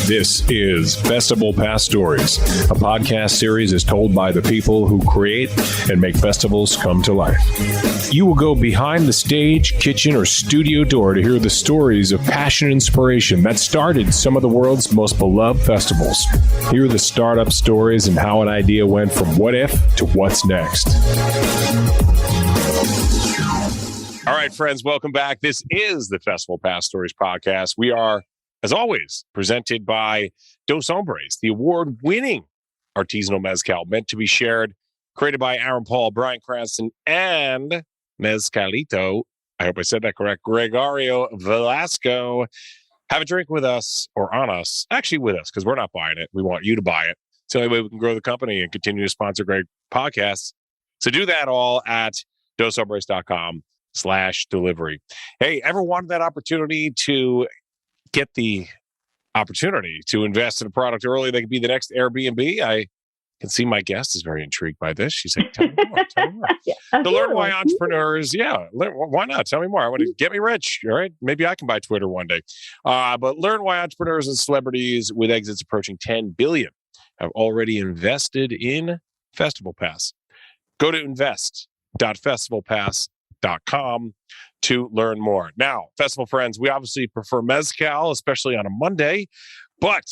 This is Festival Pass Stories, a podcast series is told by the people who create and make festivals come to life. You will go behind the stage, kitchen, or studio door to hear the stories of passion and inspiration that started some of the world's most beloved festivals. Hear the startup stories and how an idea went from what if to what's next. All right, friends, welcome back. This is the Festival Pass Stories podcast. We are, as always, presented by Dos Hombres, the award-winning artisanal mezcal meant to be shared, created by Aaron Paul, Brian Cranston, and Mezcalito. I hope I said that correct. Gregorio Velasco. Have a drink with us or on us. Actually, with us, because we're not buying it. We want you to buy it. It's the only way we can grow the company and continue to sponsor great podcasts. So do that all at doshombres.com/delivery. Hey, ever wanted that opportunity to get the opportunity to invest in a product early that could be the next Airbnb? I can see my guest is very intrigued by this. She's like, tell me more, tell me more. To learn why entrepreneurs, why not? Tell me more. I want to get me rich, all right? Maybe I can buy Twitter one day. But learn why entrepreneurs and celebrities with exits approaching $10 billion have already invested in Festival Pass. Go to invest.festivalpass.com to learn more. Now, festival friends, we obviously prefer mezcal, especially on a Monday, but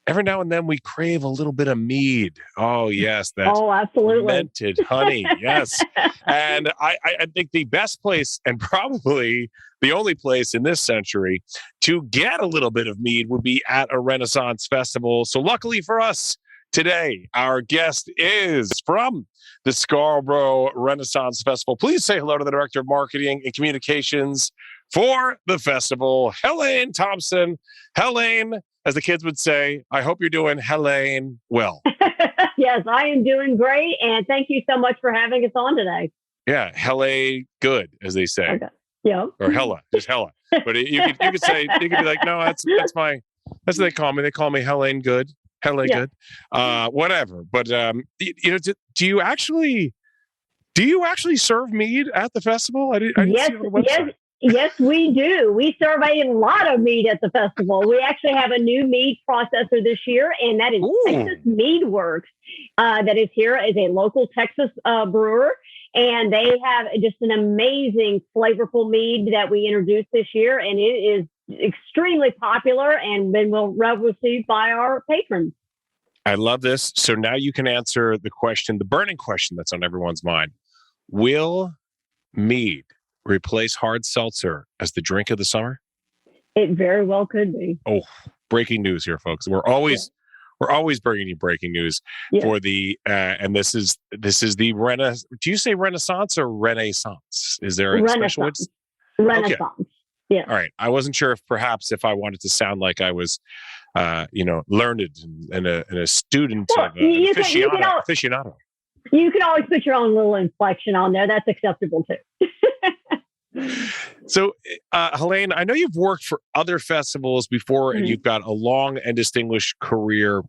every now and then we crave a little bit of mead. Oh, yes. Absolutely. Fermented honey. Yes. And I think the best place and probably the only place in this century to get a little bit of mead would be at a Renaissance festival. So luckily for us, today, our guest is from the Scarborough Renaissance Festival. Please say hello to the Director of Marketing and Communications for the festival, Helene Thompson. Helene, as the kids would say, I hope you're doing Helene well. Yes, I am doing great. And thank you so much for having us on today. Yeah, Helene good, as they say. Okay. Yeah. Or Hella, just Hella. But you could say, you could be like, no, that's what they call me. They call me Helene good. Helene good. Whatever. But do you actually serve mead at the festival? I didn't see it on the website. Yes, we do. We serve a lot of mead at the festival. We actually have a new mead processor this year, and that is Texas Mead Works. That is here as a local Texas brewer, and they have just an amazing flavorful mead that we introduced this year, and it is extremely popular and been well received by our patrons. I love this. So now you can answer the question, the burning question that's on everyone's mind. Will mead replace hard seltzer as the drink of the summer? It very well could be. Oh, breaking news here, folks. We're always bringing you breaking news for the and this is the Renaissance. Do you say Renaissance or Renaissance? Is there a special Renaissance? Okay. Yeah. All right. I wasn't sure if I wanted to sound like I was, learned and a student of aficionado. You can always put your own little inflection on there. That's acceptable too. So, Helene, I know you've worked for other festivals before, and you've got a long and distinguished career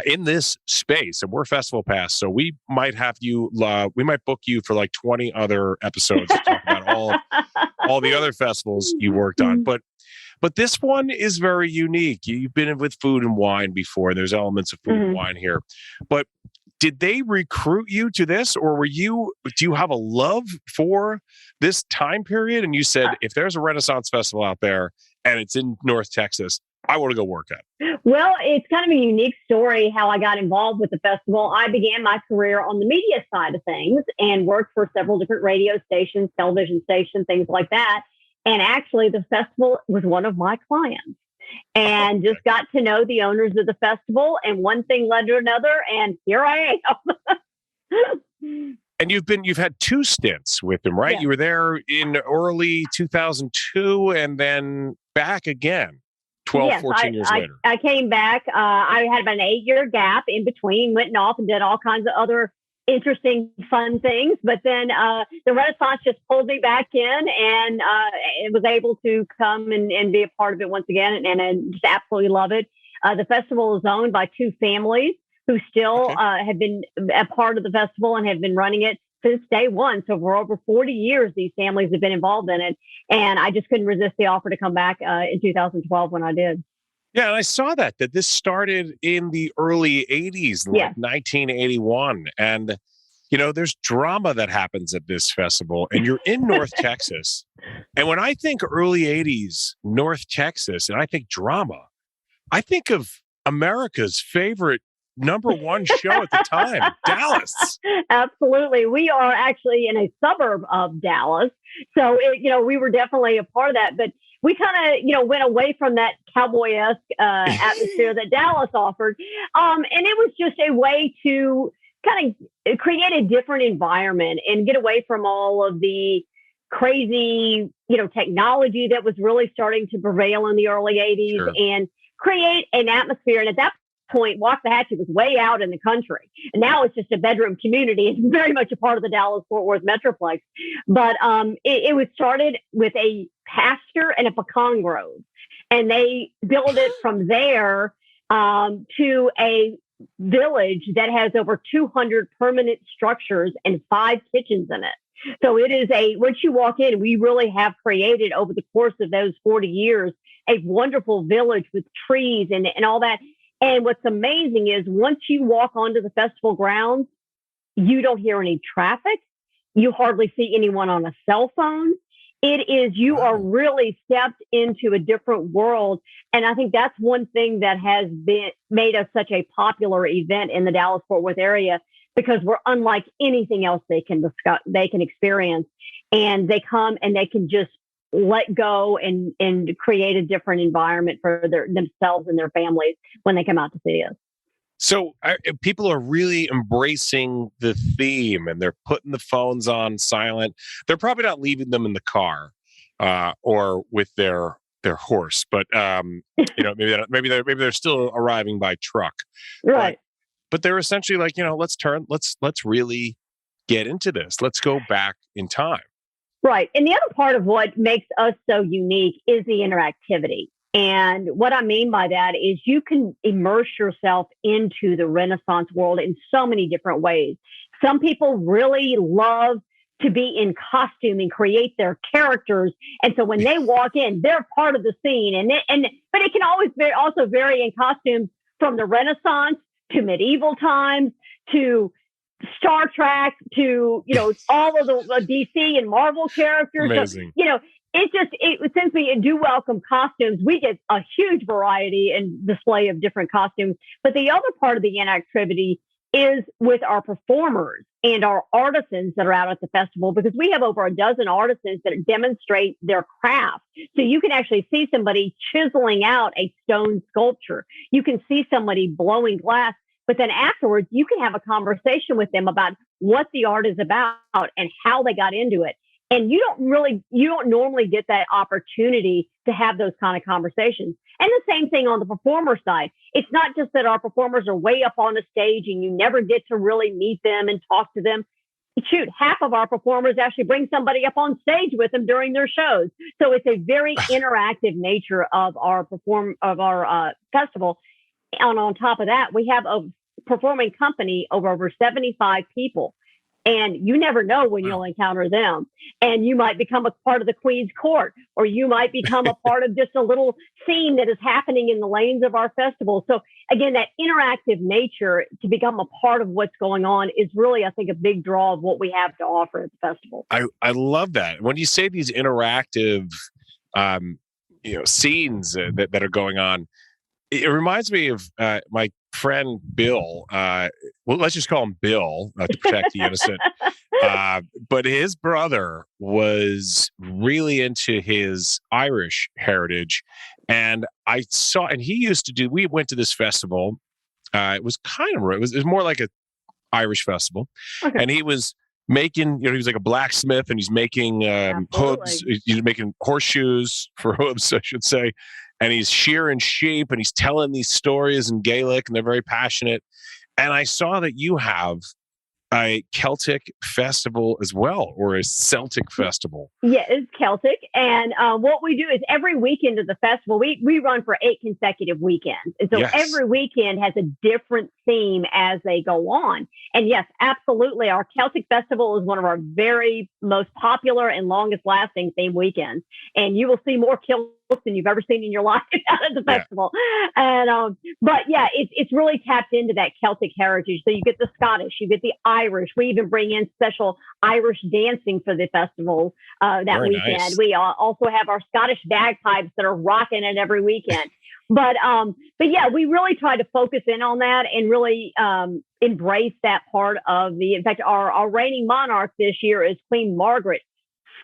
in this space. And we're Festival Pass, so we might have you. We might book you for like 20 other episodes to talk about all the other festivals you worked on. But this one is very unique. You've been with food and wine before. There's elements of food and wine here, but did they recruit you to this, or do you have a love for this time period? And you said, if there's a Renaissance Festival out there and it's in North Texas, I want to go work at it. Well, it's kind of a unique story how I got involved with the festival. I began my career on the media side of things and worked for several different radio stations, television stations, things like that. And actually, the festival was one of my clients. And just got to know the owners of the festival, and one thing led to another, and here I am. And you've had 2 stints with them, right? Yeah. You were there in early 2002 and then back again 14 years later. I came back. I had about an 8-year gap in between, went off and did all kinds of other interesting, fun things. But then the Renaissance just pulled me back in, and it was able to come and be a part of it once again, and I just absolutely love it. The festival is owned by 2 families who still have been a part of the festival and have been running it since day one. So for over 40 years, these families have been involved in it. And I just couldn't resist the offer to come back in 2012 when I did. Yeah, and I saw that this started in the early 80s, like 1981. And, there's drama that happens at this festival, and you're in North Texas. And when I think early 80s, North Texas, and I think drama, I think of America's favorite number one show at the time, Dallas. Absolutely. We are actually in a suburb of Dallas. So, we were definitely a part of that. But we kind of, went away from that cowboy-esque atmosphere that Dallas offered. And it was just a way to kind of create a different environment and get away from all of the crazy, technology that was really starting to prevail in the early 80s Sure. and create an atmosphere. And at that point, Waxahachie was way out in the country. And now it's just a bedroom community. It's very much a part of the Dallas-Fort Worth Metroplex. But it was started with a pasture and a pecan grove. And they built it from there to a village that has over 200 permanent structures and 5 kitchens in it. So it is once you walk in, we really have created over the course of those 40 years, a wonderful village with trees and all that. And what's amazing is once you walk onto the festival grounds, you don't hear any traffic. You hardly see anyone on a cell phone. You are really stepped into a different world. And I think that's one thing that has made us such a popular event in the Dallas-Fort Worth area, because we're unlike anything else they can experience. And they come and they can just let go and create a different environment for themselves and their families when they come out to see us. So people are really embracing the theme, and they're putting the phones on silent. They're probably not leaving them in the car or with their horse, but maybe they're still arriving by truck. Right. But they're essentially like, let's really get into this. Let's go back in time. Right. And the other part of what makes us so unique is the interactivity. And what I mean by that is you can immerse yourself into the Renaissance world in so many different ways. Some people really love to be in costume and create their characters. And so when they walk in, they're part of the scene. But it can always also vary in costumes from the Renaissance to medieval times to Star Trek to, all of the DC and Marvel characters. Amazing. So, since we do welcome costumes, we get a huge variety and display of different costumes. But the other part of the interactivity is with our performers and our artisans that are out at the festival, because we have over a dozen artisans that demonstrate their craft. So you can actually see somebody chiseling out a stone sculpture. You can see somebody blowing glass. But then afterwards, you can have a conversation with them about what the art is about and how they got into it. And you don't normally get that opportunity to have those kind of conversations. And the same thing on the performer side. It's not just that our performers are way up on the stage and you never get to really meet them and talk to them. Shoot, half of our performers actually bring somebody up on stage with them during their shows. So it's a very interactive nature of our festival. And on top of that, we have a performing company of over 75 people. And you never know when you'll encounter them. And you might become a part of the Queen's Court, or you might become a part of just a little scene that is happening in the lanes of our festival. So again, that interactive nature to become a part of what's going on is really, I think, a big draw of what we have to offer at the festival. I love that. When you say these interactive, scenes that are going on, it reminds me of my friend Bill. Let's just call him Bill to protect the innocent. But his brother was really into his Irish heritage. And we went to this festival. It was more like a Irish festival. Okay. And he was making, he was like a blacksmith, and he's making hooves. He's making horseshoes for hooves, I should say. And he's shearing sheep, and he's telling these stories in Gaelic, and they're very passionate. And I saw that you have a Celtic festival as well, or a Celtic festival? Yeah, it's Celtic. And what we do is every weekend of the festival, we run for 8 consecutive weekends. And so Yes. every weekend has a different theme as they go on. And yes, absolutely. Our Celtic festival is one of our very most popular and longest lasting theme weekends. And you will see more kilts than you've ever seen in your life out of the festival. And but yeah, it's really tapped into that Celtic heritage. So you get the Scottish, you get the Irish. We even bring in special Irish dancing for the festival that Very weekend. nice. We also have our Scottish bagpipes that are rocking it every weekend. But yeah, we really try to focus in on that and really embrace that part of the. In fact, our reigning monarch this year is Queen Margaret,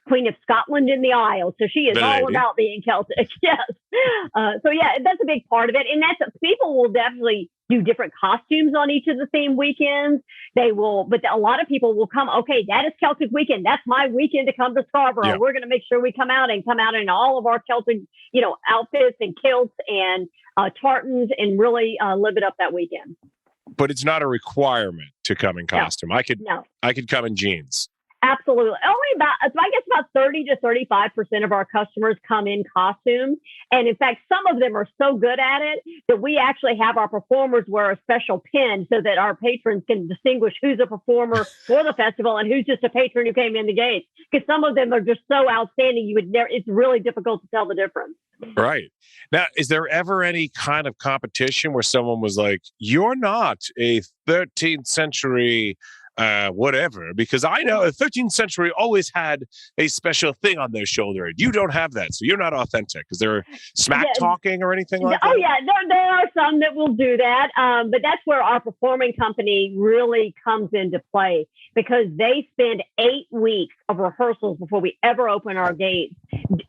Queen of Scotland in the Isles. So she is all about being Celtic. Yes. So yeah, that's a big part of it. And people will definitely do different costumes on each of the theme weekends. They will, but a lot of people will come, okay, that is Celtic weekend. That's my weekend to come to Scarborough. Yeah. We're going to make sure we come out in all of our Celtic, outfits and kilts and tartans and really live it up that weekend. But it's not a requirement to come in costume. No. I could come in jeans. Absolutely. About 30 to 35% of our customers come in costume. And in fact, some of them are so good at it that we actually have our performers wear a special pin so that our patrons can distinguish who's a performer for the festival and who's just a patron who came in the gates. Because some of them are just so outstanding, it's really difficult to tell the difference. Right. Now, is there ever any kind of competition where someone was like, you're not a 13th century whatever, because I know the 13th century always had a special thing on their shoulder. You don't have that, so you're not authentic. Is there smack talking or anything like that? Oh yeah, there are some that will do that, but that's where our performing company really comes into play, because they spend 8 weeks of rehearsals before we ever open our gates.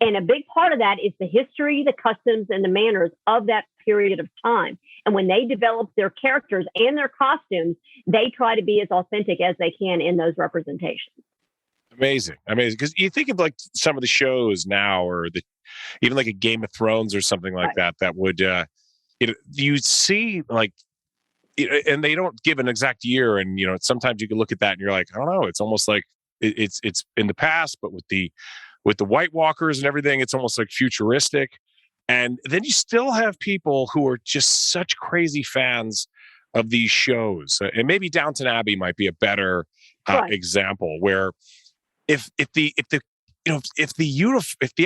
And a big part of that is the history, the customs, and the manners of that period of time. And when they develop their characters and their costumes, they try to be as authentic as they can in those representations. Amazing. Because you think of like some of the shows now, or even like a Game of Thrones or something like that would, you see like, and they don't give an exact year. And, sometimes you can look at that and you're like, I don't know, it's almost like it's in the past, but with the White Walkers and everything, it's almost like futuristic. And then you still have people who are just such crazy fans of these shows. And maybe Downton Abbey might be a better example, where if the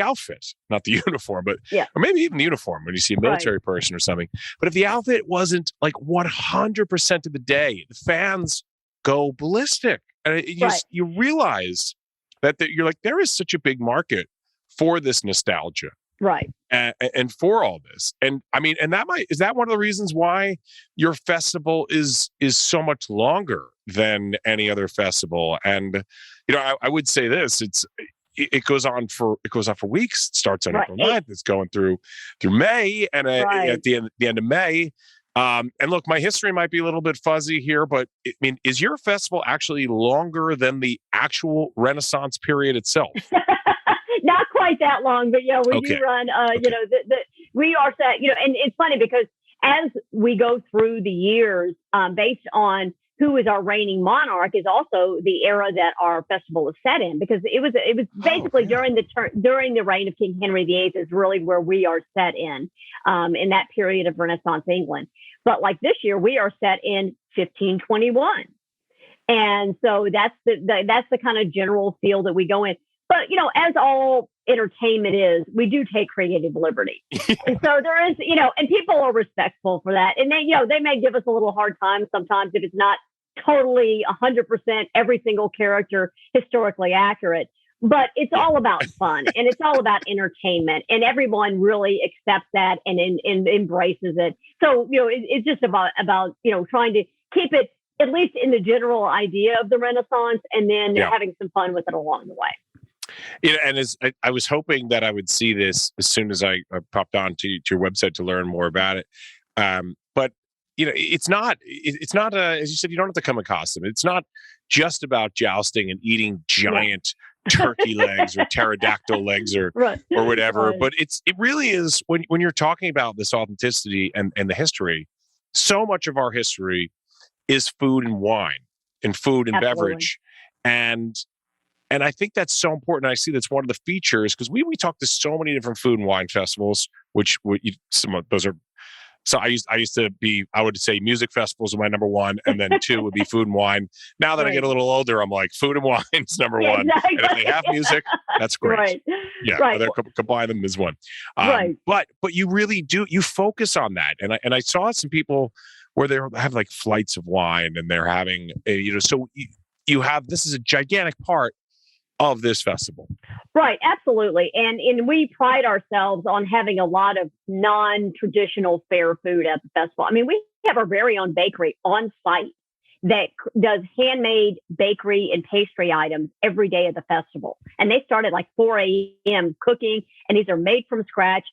outfit, not the uniform, but or maybe even the uniform when you see a military person or something, but if the outfit wasn't like 100% of the day, the fans go ballistic. And you realize that you're like, there is such a big market for this nostalgia. Right. And for all this. And and is that one of the reasons why your festival is so much longer than any other festival? And, I would say this, it goes on for weeks. It starts on April 9th. It's going through May, and at the end of May. And look, my history might be a little bit fuzzy here, but is your festival actually longer than the actual Renaissance period itself? Not quite that long, but we do run. We are set. And it's funny because as we go through the years, based on who is our reigning monarch, is also the era that our festival is set in. Because it was basically during the reign of King Henry VIII is really where we are set in that period of Renaissance England. But like this year, we are set in 1521, and so that's the kind of general feel that we go in. But, as all entertainment is, we do take creative liberty. And so there is, and people are respectful for that. And they may give us a little hard time sometimes if it's not totally 100% every single character historically accurate. But it's all about fun and it's all about entertainment. And everyone really accepts that and embraces it. So, it's just about trying to keep it at least in the general idea of the Renaissance, and then having some fun with it along the way. And as I was hoping that I would see this as soon as I popped on to your website to learn more about it. But it's not as you said, you don't have to come in costume. It's not just about jousting and eating giant turkey legs or pterodactyl legs or whatever. Right. But it really is when you're talking about this authenticity and the history, so much of our history is food and wine. in food and Absolutely. beverage. And I think that's so important. I see that's one of the features because we talk to so many different food and wine festivals, which some of those are. So I used to be, I would say music festivals are my number one, and then two would be food and wine. Now that I get a little older, I'm like food and wine's number one. Exactly. And if they have music, that's great. Right. Yeah, Right. Combine them as one. Right. But you really do, you focus on that. And I saw some people where they have like flights of wine and they're having, so you have, this is a gigantic part of this festival. Right, absolutely. And we pride ourselves on having a lot of non-traditional fair food at the festival. I mean, we have our very own bakery on site that does handmade bakery and pastry items every day of the festival. And they start at like 4 a.m. cooking, and these are made from scratch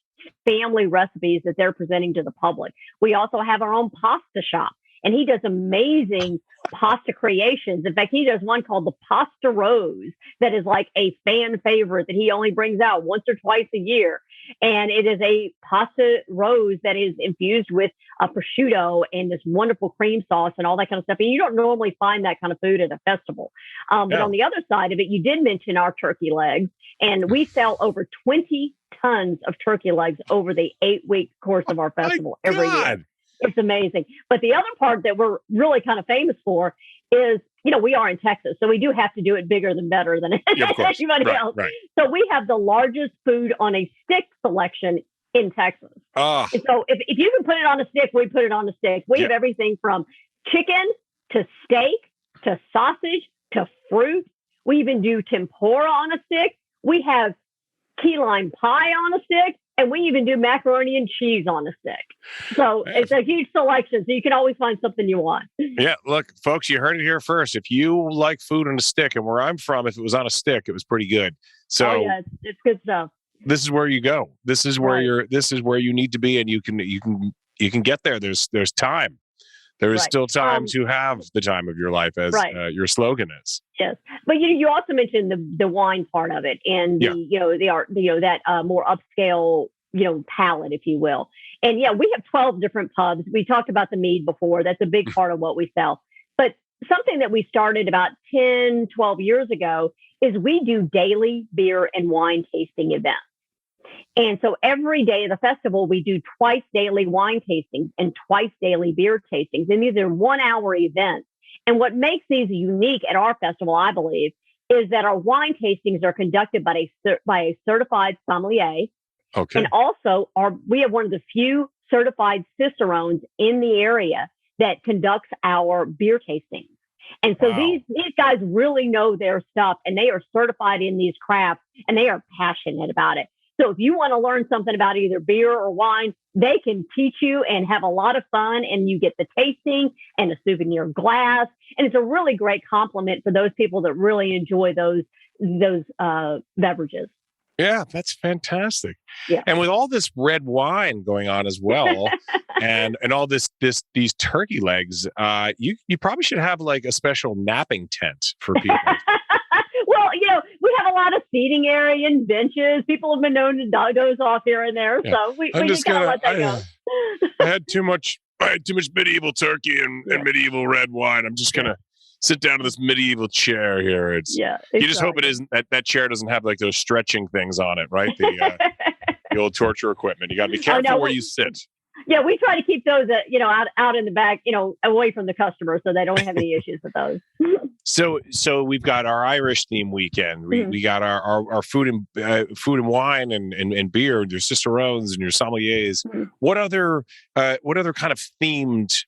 family recipes that they're presenting to the public. We also have our own pasta shop, and he does amazing pasta creations. In fact, he does one called the Pasta Rose that is like a fan favorite that he only brings out once or twice a year. And it is a pasta rose that is infused with a prosciutto and this wonderful cream sauce and all that kind of stuff. And you don't normally find that kind of food at a festival. But on the other side of it, you did mention our turkey legs, and we sell over 20 tons of turkey legs over the 8-week course of our festival every year. It's amazing. But the other part that we're really kind of famous for is, we are in Texas, so we do have to do it bigger than better than anybody else. Right. So we have the largest food on a stick selection in Texas. And so if you can put it on a stick, we put it on a stick. We have everything from chicken to steak to sausage to fruit. We even do tempura on a stick. We have key lime pie on a stick. And we even do macaroni and cheese on a stick. So it's a huge selection. So you can always find something you want. Yeah. Look, folks, you heard it here first. If you like food on a stick, and where I'm from, if it was on a stick, it was pretty good. So it's good stuff. This is where you go. This is where this is where you need to be. And you can get there. There's time. There is still time to have the time of your life, as your slogan is. Yes, but you also mentioned the wine part of it, and that more upscale palate, if you will. And we have 12 different pubs. We talked about the Meade before. That's a big part of what we sell. But something that we started about 10, 12 years ago is we do daily beer and wine tasting events. And so every day of the festival, we do twice daily wine tastings and twice daily beer tastings. And these are 1-hour events. And what makes these unique at our festival, I believe, is that our wine tastings are conducted by a certified sommelier. Okay. And also, we have one of the few certified cicerones in the area that conducts our beer tastings. And so these guys really know their stuff, and they are certified in these crafts, and they are passionate about it. So if you want to learn something about either beer or wine, they can teach you and have a lot of fun, and you get the tasting and a souvenir glass. And it's a really great compliment for those people that really enjoy those beverages. Yeah, that's fantastic. Yeah. And with all this red wine going on as well, and all these turkey legs, you probably should have like a special napping tent for people. Well, we have a lot of seating area and benches. People have been known to doze off here and there, so we just gotta let that go. I had too much medieval turkey and medieval red wine. I'm just gonna sit down in this medieval chair here. You just hope it isn't that chair doesn't have like those stretching things on it, right? The old torture equipment. You got to be careful where you sit. Yeah, we try to keep those, out in the back, away from the customer, so they don't have any issues with those. So we've got our Irish theme weekend. We got our food and wine and beer, and your cicerones and your sommeliers. Mm-hmm. What other kind of themed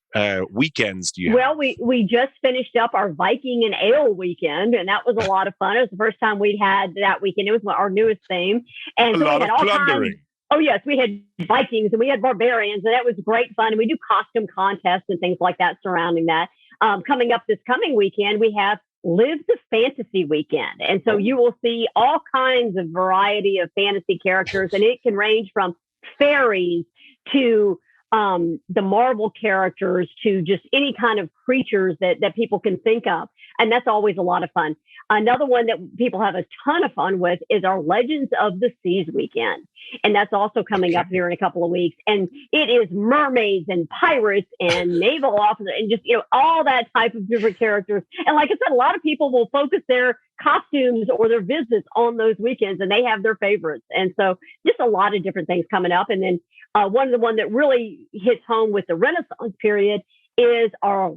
weekends do you have? Well, we just finished up our Viking and Ale weekend, and that was a lot of fun. It was the first time we'd had that weekend. It was our newest theme, and so we had all plundering. Oh, yes. We had Vikings and we had barbarians, and that was great fun. And we do costume contests and things like that surrounding that. Coming up this coming weekend, we have Live the Fantasy Weekend. And so you will see all kinds of variety of fantasy characters, and it can range from fairies to the Marvel characters to just any kind of creatures that people can think of. And that's always a lot of fun. Another one that people have a ton of fun with is our Legends of the Seas weekend. And that's also coming up here in a couple of weeks. And it is mermaids and pirates and naval officers and just, all that type of different characters. And like I said, a lot of people will focus their costumes or their visits on those weekends, and they have their favorites. And so just a lot of different things coming up. And then one that really hits home with the Renaissance period is our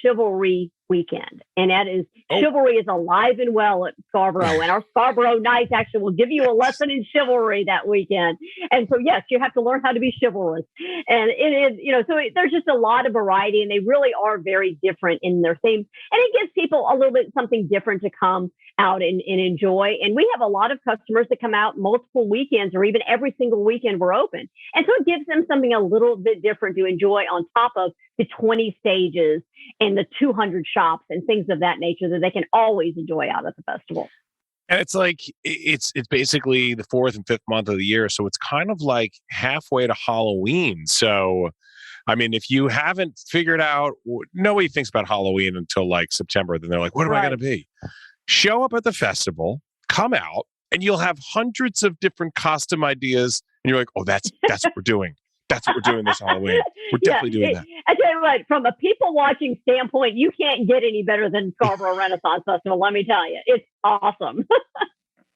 chivalry weekend. And that is, chivalry is alive and well at Scarborough. And our Scarborough Knights actually will give you a lesson in chivalry that weekend. And so, yes, you have to learn how to be chivalrous. And it is, there's just a lot of variety, and they really are very different in their themes. And it gives people a little bit something different to come out and enjoy. And we have a lot of customers that come out multiple weekends or even every single weekend we're open. And so it gives them something a little bit different to enjoy on top of the 20 stages and the 200 shops and things of that nature that they can always enjoy out at the festival. And it's like, it's basically the 4th and 5th month of the year. So it's kind of like halfway to Halloween. So, I mean, if you haven't figured out, nobody thinks about Halloween until like September. Then they're like, what am I going to be? Show up at the festival, come out, and you'll have hundreds of different costume ideas. And you're like, oh, that's what we're doing. That's what we're doing this Halloween. We're definitely doing that. I tell you what, from a people watching standpoint, you can't get any better than Scarborough Renaissance Festival. Let me tell you, it's awesome.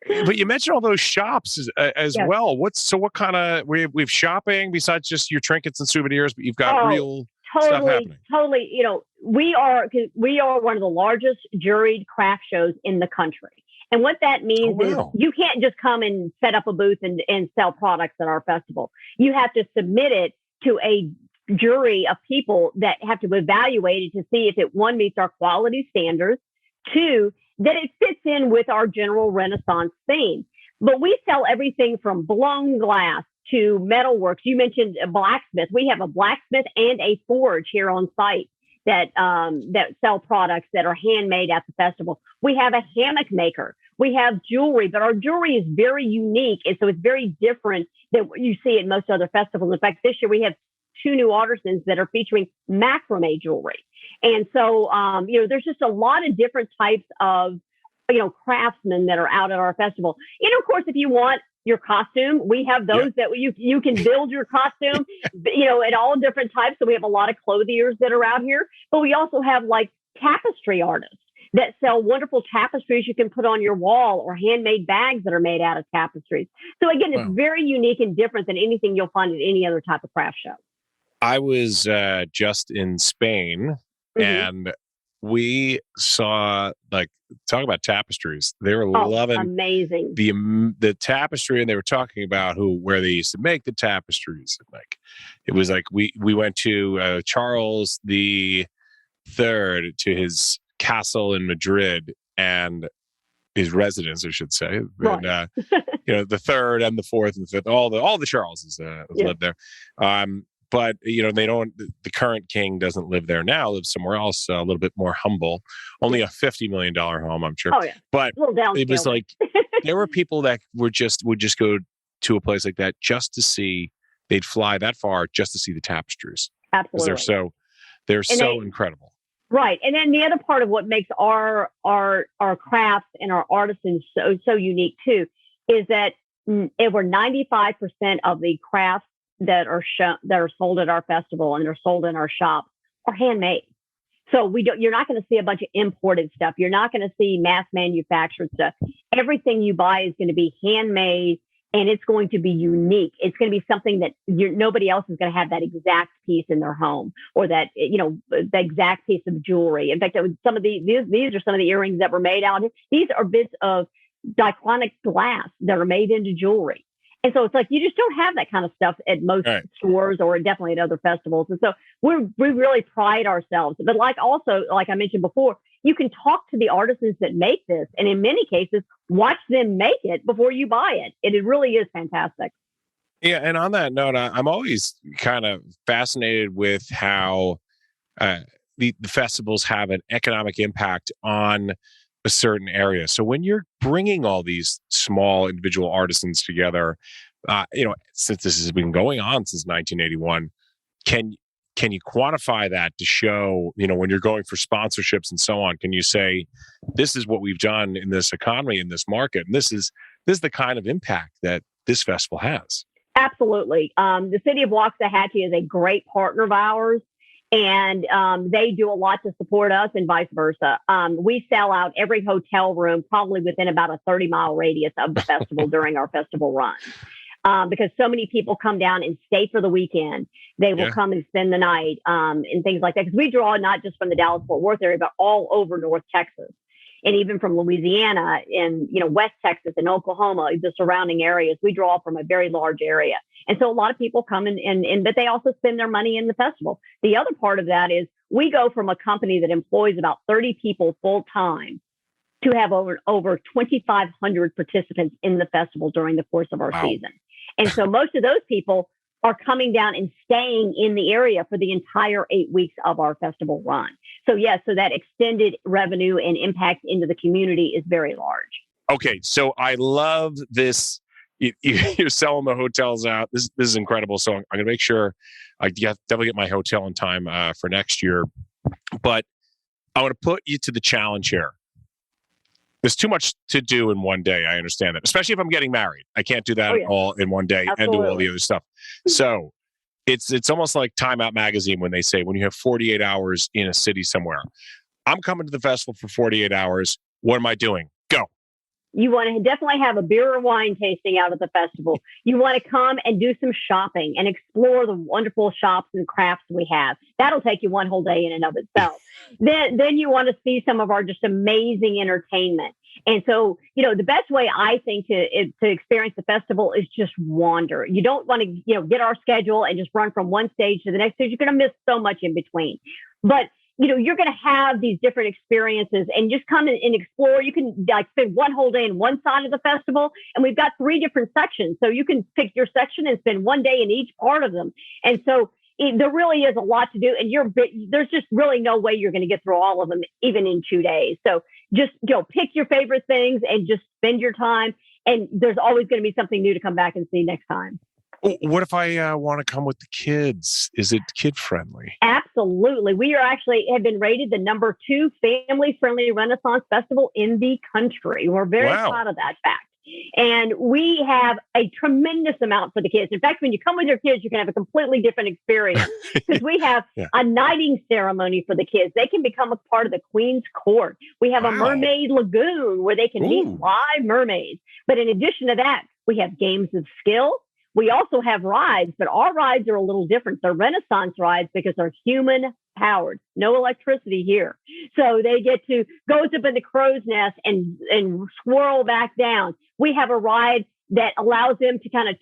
But you mentioned all those shops as well. What kind of, we've shopping besides just your trinkets and souvenirs, but you've got real stuff happening. Totally. We are one of the largest juried craft shows in the country. And what that means is you can't just come and set up a booth and sell products at our festival. You have to submit it to a jury of people that have to evaluate it to see if it, one, meets our quality standards, two, that it fits in with our general Renaissance theme. But we sell everything from blown glass to metalworks. You mentioned a blacksmith. We have a blacksmith and a forge here on site that sell products that are handmade at the festival. We have a hammock maker. We have jewelry, but our jewelry is very unique. And so it's very different than what you see at most other festivals. In fact, this year we have 2 new artisans that are featuring macrame jewelry. And so, there's just a lot of different types of, craftsmen that are out at our festival. Of course, if you want your costume, we have those that you can build your costume, at all different types. So we have a lot of clothiers that are out here, but we also have like tapestry artists that sell wonderful tapestries you can put on your wall, or handmade bags that are made out of tapestries. So again, it's very unique and different than anything you'll find at any other type of craft show. I was just in Spain, and we saw, talk about tapestries. They were loving amazing the tapestry, and they were talking about where they used to make the tapestries. And it was like we went to Charles the III, to his castle in Madrid, and his residence, I should say. Right. And the third and the fourth and the fifth, all the Charleses lived there. But they don't. The current king doesn't live there now; lives somewhere else, a little bit more humble. Only a $50 million home, I'm sure. Oh yeah, but it was like there were people that would just go to a place like that just to see. They'd fly that far just to see the tapestries. Absolutely, they're so incredible. Right, and then the other part of what makes our crafts and our artisans so unique too is that over 95% of the crafts that are sold at our festival and are sold in our shop are handmade. So you're not going to see a bunch of imported stuff. You're not going to see mass manufactured stuff. Everything you buy is going to be handmade, and it's going to be unique. It's going to be something that nobody else is going to have that exact piece in their home, or that, the exact piece of jewelry. In fact, these are some of the earrings that were made out. These are bits of diclonic glass that are made into jewelry. And so it's like, you just don't have that kind of stuff at most stores, or definitely at other festivals. And so we really pride ourselves. But like I mentioned before, you can talk to the artisans that make this, and in many cases, watch them make it before you buy it. And it really is fantastic. Yeah. And on that note, I'm always kind of fascinated with how the festivals have an economic impact on a certain area. So when you're bringing all these small individual artisans together, since this has been going on since 1981, can can you quantify that to show, when you're going for sponsorships and so on, can you say, this is what we've done in this economy, in this market, and this is the kind of impact that this festival has? Absolutely. The city of Waxahachie is a great partner of ours, and they do a lot to support us and vice versa. We sell out every hotel room probably within about a 30-mile radius of the festival during our festival run. Because so many people come down and stay for the weekend. They will come and spend the night and things like that. Because we draw not just from the Dallas-Fort Worth area, but all over North Texas. And even from Louisiana and, West Texas and Oklahoma, the surrounding areas, we draw from a very large area. And so a lot of people come but they also spend their money in the festival. The other part of that is we go from a company that employs about 30 people full time to have over 2,500 participants in the festival during the course of our season. And so most of those people are coming down and staying in the area for the entire 8 weeks of our festival run. So so that extended revenue and impact into the community is very large. Okay, so I love this. You're selling the hotels out. This is incredible. So I'm going to make sure I definitely get my hotel in time for next year. But I want to put you to the challenge here. There's too much to do in one day. I understand that, especially if I'm getting married. I can't do that all in one day and do all the other stuff. So it's almost like Time Out magazine when they say when you have 48 hours in a city somewhere. I'm coming to the festival for 48 hours. What am I doing? Go. You want to definitely have a beer or wine tasting out at the festival. You want to come and do some shopping and explore the wonderful shops and crafts we have. That'll take you one whole day in and of itself. Then you want to see some of our just amazing entertainment. And so, the best way I think to experience the festival is just wander. You don't want to, get our schedule and just run from one stage to the next stage. You're going to miss so much in between. But you're going to have these different experiences and just come and explore. You can spend one whole day in one side of the festival, and we've got 3 different sections. So you can pick your section and spend one day in each part of them. And so there really is a lot to do, and there's just really no way you're going to get through all of them, even in 2 days. So just pick your favorite things and just spend your time. And there's always going to be something new to come back and see next time. What if I want to come with the kids? Is it kid friendly? Absolutely. We have been rated the number 2 family friendly Renaissance Festival in the country. We're very proud of that fact. And we have a tremendous amount for the kids. In fact, when you come with your kids, you can have a completely different experience because we have a knighting ceremony for the kids. They can become a part of the Queen's Court. We have a mermaid lagoon where they can meet live mermaids. But in addition to that, we have games of skill. We also have rides, but our rides are a little different. They're Renaissance rides because they're human powered, no electricity here. So they get to go up in the crow's nest and swirl back down. We have a ride that allows them to kind of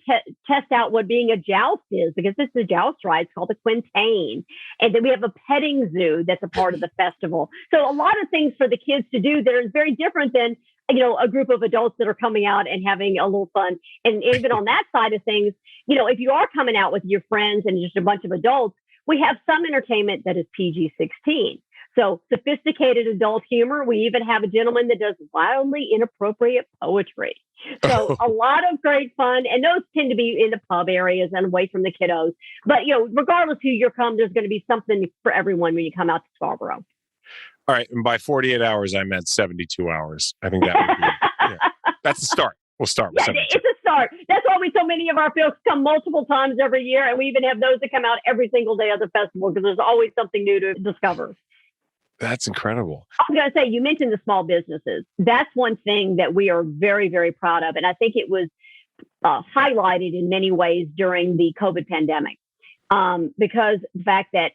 test out what being a joust is, because this is a joust ride. It's called the Quintain. And then we have a petting zoo that's a part of the festival. So a lot of things for the kids to do that are very different than a group of adults that are coming out and having a little fun. And even on that side of things, if you are coming out with your friends and just a bunch of adults, we have some entertainment that is PG-16. So sophisticated adult humor. We even have a gentleman that does wildly inappropriate poetry. So a lot of great fun. And those tend to be in the pub areas and away from the kiddos. But, regardless who you come, there's going to be something for everyone when you come out to Scarborough. All right. And by 48 hours, I meant 72 hours. I think that would be, that's the start. We'll start with 72. It's a start. That's why so many of our folks come multiple times every year. And we even have those that come out every single day of the festival because there's always something new to discover. That's incredible. I was going to say, you mentioned the small businesses. That's one thing that we are very, very proud of. And I think it was highlighted in many ways during the COVID pandemic because the fact that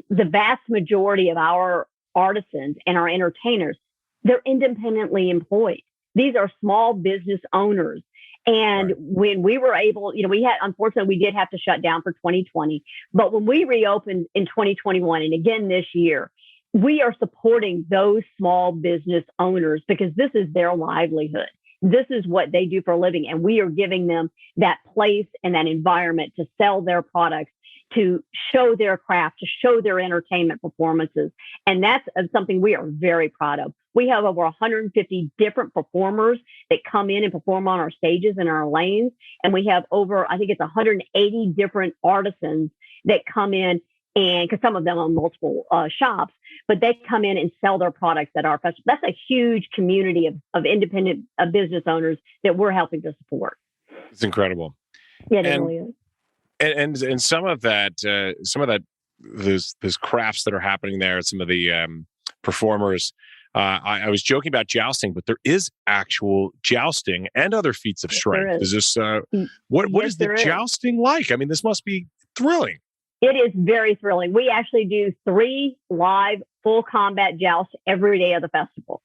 the vast majority of our artisans and our entertainers, they're independently employed. These are small business owners. And when we were able, unfortunately, we did have to shut down for 2020. But when we reopened in 2021 and again this year, we are supporting those small business owners because this is their livelihood. This is what they do for a living. And we are giving them that place and that environment to sell their products, to show their craft, to show their entertainment performances. And that's something we are very proud of. We have over 150 different performers that come in and perform on our stages and our lanes. And we have over, I think it's 180 different artisans that come in and because some of them own multiple shops, but they come in and sell their products at our festival. That's a huge community of independent business owners that we're helping to support. It's incredible. Yeah, it really is. And some of that, those crafts that are happening there, some of the performers. I was joking about jousting, but there is actual jousting and other feats of strength. Is this what is the jousting like? I mean, this must be thrilling. It is very thrilling. We actually do 3 live full combat jousts every day of the festival.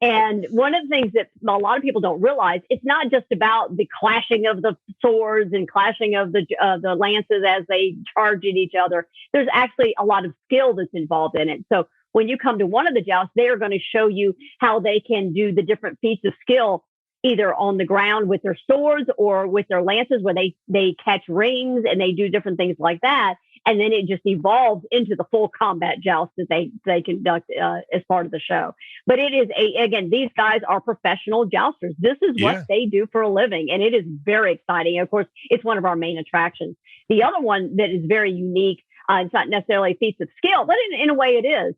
And one of the things that a lot of people don't realize, it's not just about the clashing of the swords and clashing of the lances as they charge at each other. There's actually a lot of skill that's involved in it. So when you come to one of the jousts, they are going to show you how they can do the different feats of skill, either on the ground with their swords or with their lances, where they catch rings and they do different things like that. And then it just evolves into the full combat joust that they conduct as part of the show. But it is again, these guys are professional jousters. This is what they do for a living. And it is very exciting. And of course, it's one of our main attractions. The other one that is very unique, it's not necessarily feats of skill, but in a way it is.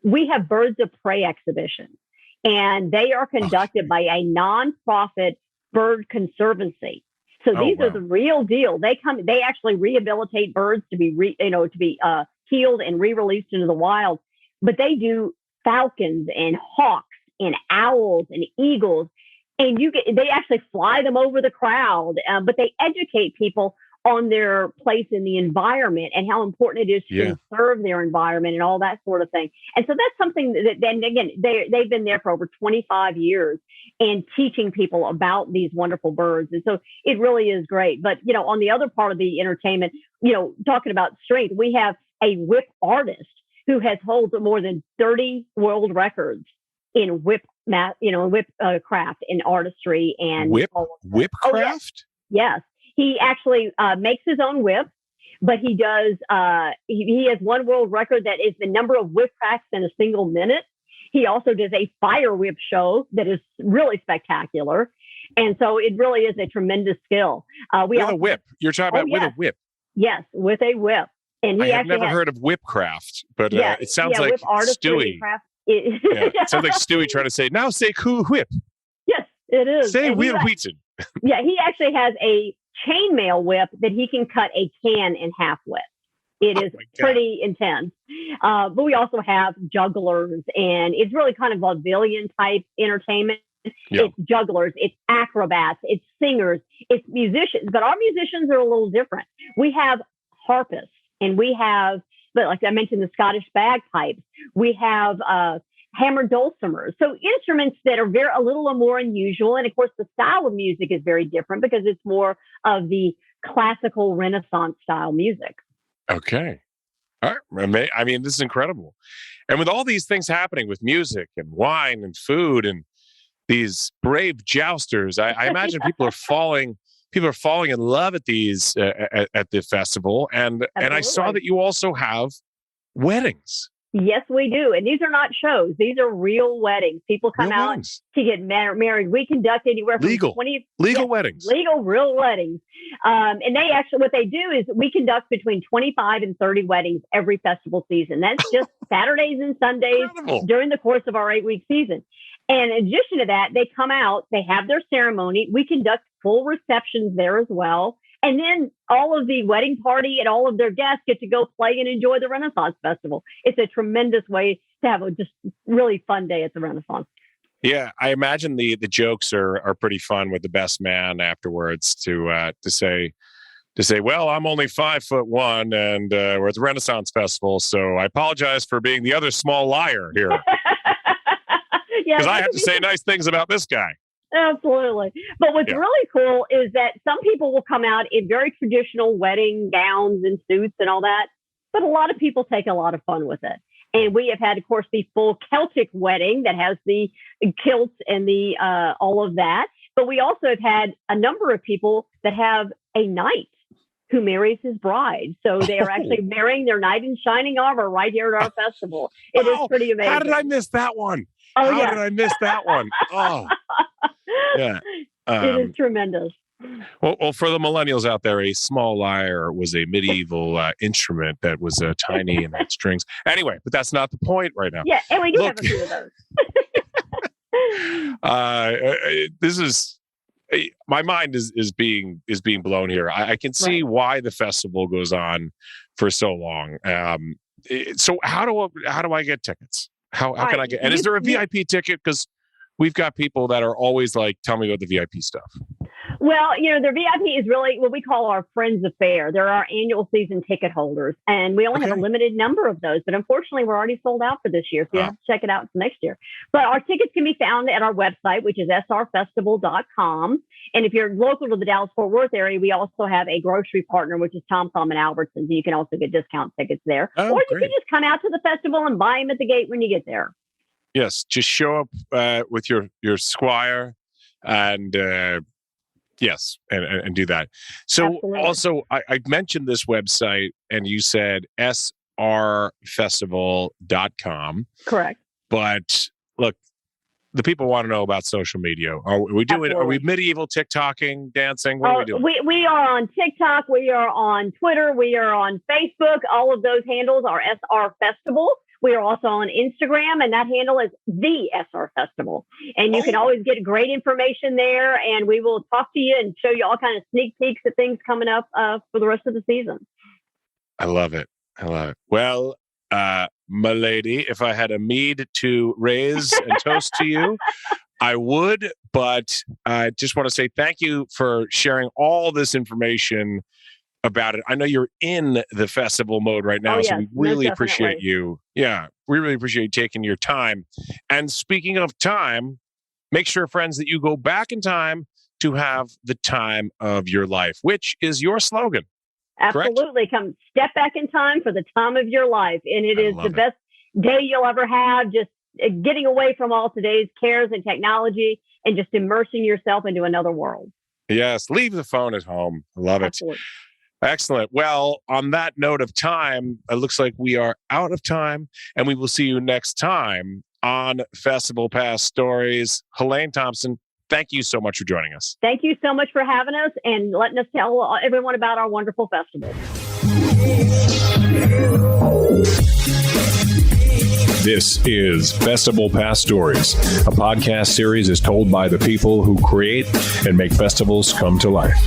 We have birds of prey exhibitions, and they are conducted by a nonprofit bird conservancy. So these are the real deal. They actually rehabilitate birds to be healed and re-released into the wild. But they do falcons and hawks and owls and eagles, and they actually fly them over the crowd. But they educate people on their place in the environment and how important it is to conserve their environment and all that sort of thing. And so that's something that, then again, they've been there for over 25 years and teaching people about these wonderful birds. And so it really is great. But, on the other part of the entertainment, talking about strength, we have a whip artist who has holds more than 30 world records in whip craft and artistry and whip craft. Yes. He actually makes his own whip, but he does. He has one world record that is the number of whip cracks in a single minute. He also does a fire whip show that is really spectacular, and so it really is a tremendous skill. With a whip, you're talking about with a whip. Yes, with a whip. And I have never heard of whip craft, but it sounds like Stewie. It sounds like Stewie trying to say, now say cool whip. Yes, it is. Say Will Wheaton. Yeah, he actually has a chainmail whip that he can cut a can in half with. It is pretty intense. But we also have jugglers, and it's really kind of vaudevillian type entertainment. Yeah. It's jugglers, it's acrobats, it's singers, it's musicians. But our musicians are a little different. We have harpists, and we have, but like I mentioned, the Scottish bagpipes. We have hammered dulcimers. So instruments that are a little more unusual. And of course, the style of music is very different because it's more of the classical Renaissance style music. Okay. All right. I mean, this is incredible. And with all these things happening with music and wine and food and these brave jousters, I imagine people are falling in love at these at the festival. And I saw that you also have weddings. Yes, we do. And these are not shows. These are real weddings. People come out to get married. We conduct anywhere from legal weddings. Legal, real weddings. And they actually, what they do is we conduct between 25 and 30 weddings every festival season. That's just Saturdays and Sundays during the course of our 8-week season. And in addition to that, they come out, they have their ceremony. We conduct full receptions there as well. And then all of the wedding party and all of their guests get to go play and enjoy the Renaissance Festival. It's a tremendous way to have a just really fun day at the Renaissance. Yeah, I imagine the jokes are pretty fun with the best man afterwards to say, well, I'm only 5'1" and we're at the Renaissance Festival, so I apologize for being the other small liar here. Because I have to say nice things about this guy. Absolutely. But what's really cool is that some people will come out in very traditional wedding gowns and suits and all that, but a lot of people take a lot of fun with it. And we have had, of course, the full Celtic wedding that has the kilts and the all of that. But we also have had a number of people that have a knight who marries his bride. So they are actually marrying their knight in shining armor right here at our festival. It is pretty amazing. How did I miss that one? How did I miss that one? Oh, yeah. It is tremendous. Well, for the millennials out there, a small lyre was a medieval instrument that was tiny and had strings. Anyway, but that's not the point right now. Yeah, and we do have a few of those. This is my mind is being blown here. I can see why the festival goes on for so long. So how do I get tickets? How can I get? And is there a VIP ticket? Because we've got people that are always like, tell me about the VIP stuff. Well, the VIP is really what we call our Friends Affair. They're our annual season ticket holders, and we only have a limited number of those. But unfortunately, we're already sold out for this year, so you have to check it out for next year. But our tickets can be found at our website, which is srfestival.com. And if you're local to the Dallas-Fort Worth area, we also have a grocery partner, which is Thompson and Albertsons. You can also get discount tickets there. Or you can just come out to the festival and buy them at the gate when you get there. Yes, just show up with your squire and yes, and do that. So Absolutely. Also, I mentioned this website, and you said srfestival.com. Correct. But look, the people want to know about social media. Are we medieval TikToking, dancing? What are we doing? We are on TikTok. We are on Twitter. We are on Facebook. All of those handles are SR Festival. We are also on Instagram, and that handle is the SR Festival. And you can always get great information there, and we will talk to you and show you all kind of sneak peeks at things coming up for the rest of the season. I love it. Well, my lady, if I had a mead to raise and toast to you, I would. But I just want to say thank you for sharing all this information about it. I know you're in the festival mode right now, so we really appreciate you. Yeah, we really appreciate you taking your time. And speaking of time, make sure, friends, that you go back in time to have the time of your life, which is your slogan. Absolutely. Correct? Come step back in time for the time of your life. And it is the best day you'll ever have. Just getting away from all today's cares and technology and just immersing yourself into another world. Yes. Leave the phone at home. Love it. Excellent. Well, on that note of time, it looks like we are out of time, and we will see you next time on Festival Pass Stories. Helene Thompson, thank you so much for joining us. Thank you so much for having us and letting us tell everyone about our wonderful festival. This is Festival Pass Stories, a podcast series is told by the people who create and make festivals come to life.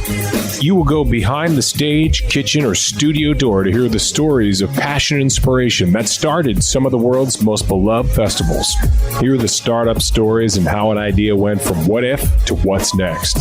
You will go behind the stage, kitchen, or studio door to hear the stories of passion and inspiration that started some of the world's most beloved festivals. Hear the startup stories and how an idea went from what if to what's next.